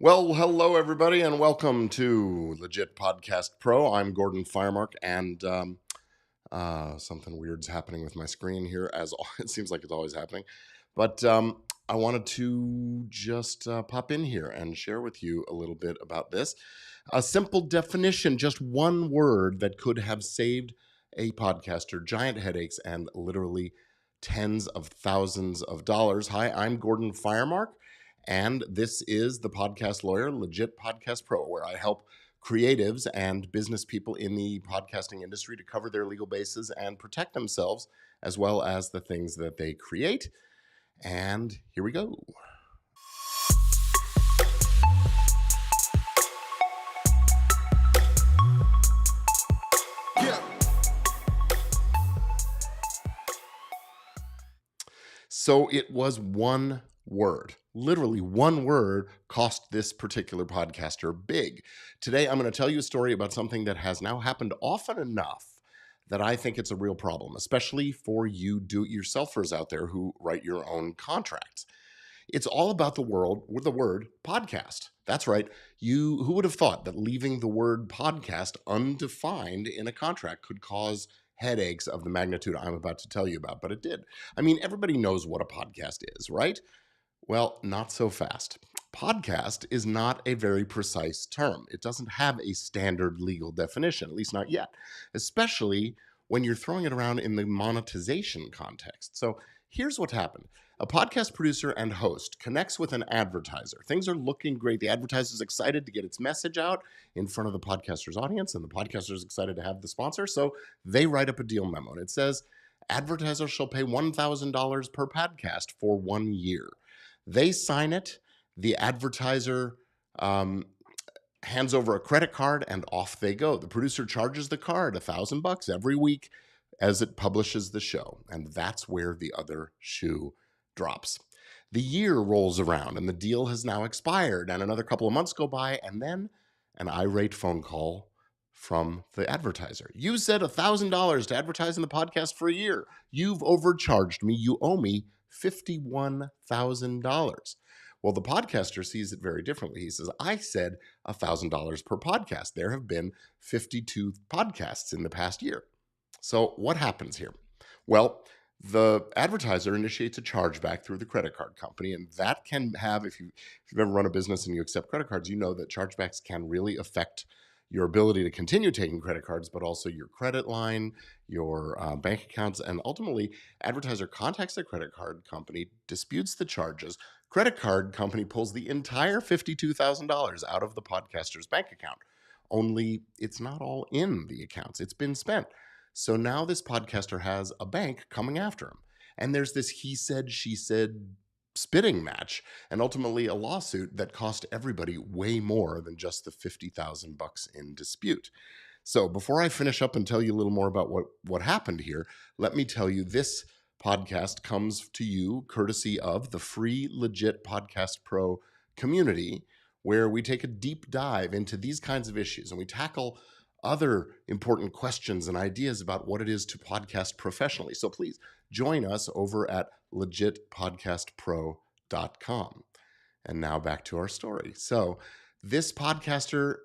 Well, hello everybody, and welcome to Legit Podcast Pro. I'm Gordon Firemark, and something weird's happening with my screen here, it seems like it's always happening. But I wanted to just pop in here and share with you a little bit about this. A simple definition, just one word that could have saved a podcaster giant headaches and literally tens of thousands of dollars. Hi, I'm Gordon Firemark. And this is the Podcast Lawyer, Legit Podcast Pro, where I help creatives and business people in the podcasting industry to cover their legal bases and protect themselves, as well as the things that they create. And here we go. So it was one word, literally one word, cost this particular podcaster big. Today, I'm going to tell you a story about something that has now happened often enough that I think it's a real problem, especially for you do-it-yourselfers out there who write your own contracts. It's all about the word podcast. That's right. Who would have thought that leaving the word podcast undefined in a contract could cause headaches of the magnitude I'm about to tell you about? But it did. I mean, everybody knows what a podcast is, right? Well, not so fast. Podcast is not a very precise term. It doesn't have a standard legal definition, at least not yet, especially when you're throwing it around in the monetization context. So here's what happened. A podcast producer and host connects with an advertiser. Things are looking great. The advertiser's excited to get its message out in front of the podcaster's audience, and the podcaster's excited to have the sponsor. So they write up a deal memo, and it says, advertiser shall pay $1,000 per podcast for 1 year. They sign it. The advertiser hands over a credit card, and off they go. The producer charges the card $1,000 every week as it publishes the show, and that's where the other shoe drops. The year rolls around, and the deal has now expired, and another couple of months go by, and then an irate phone call from the advertiser. You said $1,000 to advertise in the podcast for a year. You've overcharged me. You owe me $51,000. Well, the podcaster sees it very differently. He says, I said $1,000 per podcast. There have been 52 podcasts in the past year. So what happens here? Well, the advertiser initiates a chargeback through the credit card company, and that can have, if you've ever run a business and you accept credit cards, you know that chargebacks can really affect your ability to continue taking credit cards, but also your credit line, your bank accounts, and ultimately, advertiser contacts the credit card company, disputes the charges. Credit card company pulls the entire $52,000 out of the podcaster's bank account. Only it's not all in the accounts. It's been spent. So now this podcaster has a bank coming after him. And there's this he said, she said spitting match, and ultimately a lawsuit that cost everybody way more than just the $50,000 in dispute. So before I finish up and tell you a little more about what happened here, let me tell you this podcast comes to you courtesy of the free Legit Podcast Pro community, where we take a deep dive into these kinds of issues and we tackle other important questions and ideas about what it is to podcast professionally. So please join us over at legitpodcastpro.com. And now back to our story. So this podcaster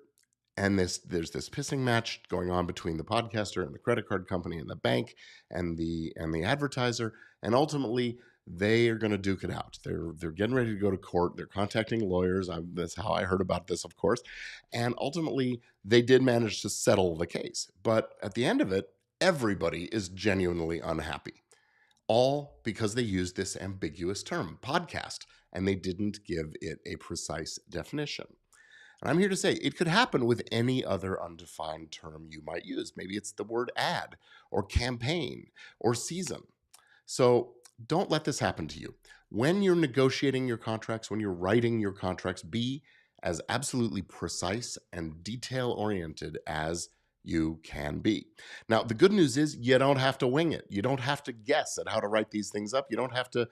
and there's this pissing match going on between the podcaster and the credit card company and the bank and the advertiser. And ultimately, they are going to duke it out. They're getting ready to go to court. They're contacting lawyers. That's how I heard about this, of course. And ultimately, they did manage to settle the case. But at the end of it, everybody is genuinely unhappy. All because they used this ambiguous term, podcast, and they didn't give it a precise definition. And I'm here to say it could happen with any other undefined term you might use. Maybe it's the word ad or campaign or season. So don't let this happen to you. When you're negotiating your contracts, when you're writing your contracts, be as absolutely precise and detail-oriented as you can be. Now, the good news is you don't have to wing it. You don't have to guess at how to write these things up. You don't have to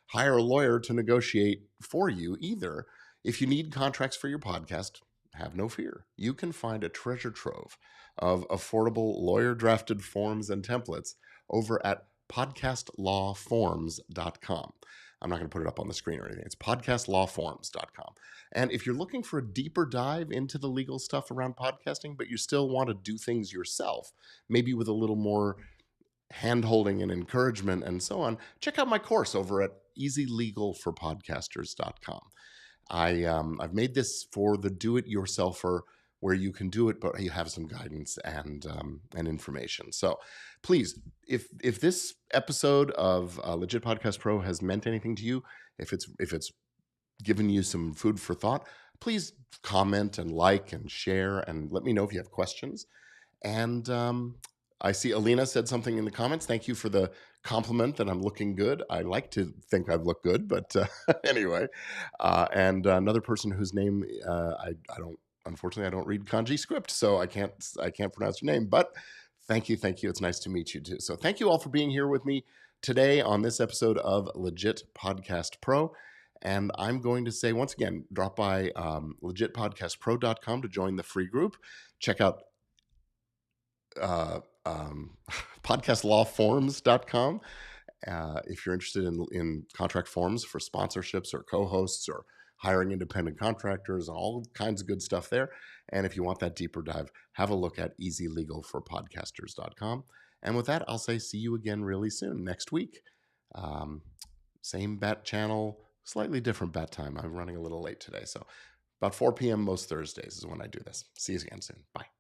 hire a lawyer to negotiate for you either. If you need contracts for your podcast, have no fear. You can find a treasure trove of affordable lawyer-drafted forms and templates over at podcastlawforms.com. I'm not going to put it up on the screen or anything. It's podcastlawforms.com. And if you're looking for a deeper dive into the legal stuff around podcasting, but you still want to do things yourself, maybe with a little more hand-holding and encouragement and so on, check out my course over at easylegalforpodcasters.com. I've made this for the do-it-yourselfer, where you can do it, but you have some guidance and information. So please, if this episode of Legit Podcast Pro has meant anything to you, if it's given you some food for thought, please comment and like and share and let me know if you have questions. And I see Alina said something in the comments. Thank you for the compliment that I'm looking good. I like to think I've looked good, but anyway. And another person whose name I don't, unfortunately, I don't read kanji script, so I can't pronounce your name. But thank you. It's nice to meet you too. So thank you all for being here with me today on this episode of Legit Podcast Pro. And I'm going to say once again, drop by legitpodcastpro.com to join the free group. Check out podcastlawforms.com if you're interested in contract forms for sponsorships or co-hosts or hiring independent contractors and all kinds of good stuff there. And if you want that deeper dive, have a look at easylegalforpodcasters.com. And with that, I'll say see you again really soon next week. Same bat channel, slightly different bat time. I'm running a little late today, so about 4 p.m. most Thursdays is when I do this. See you again soon. Bye.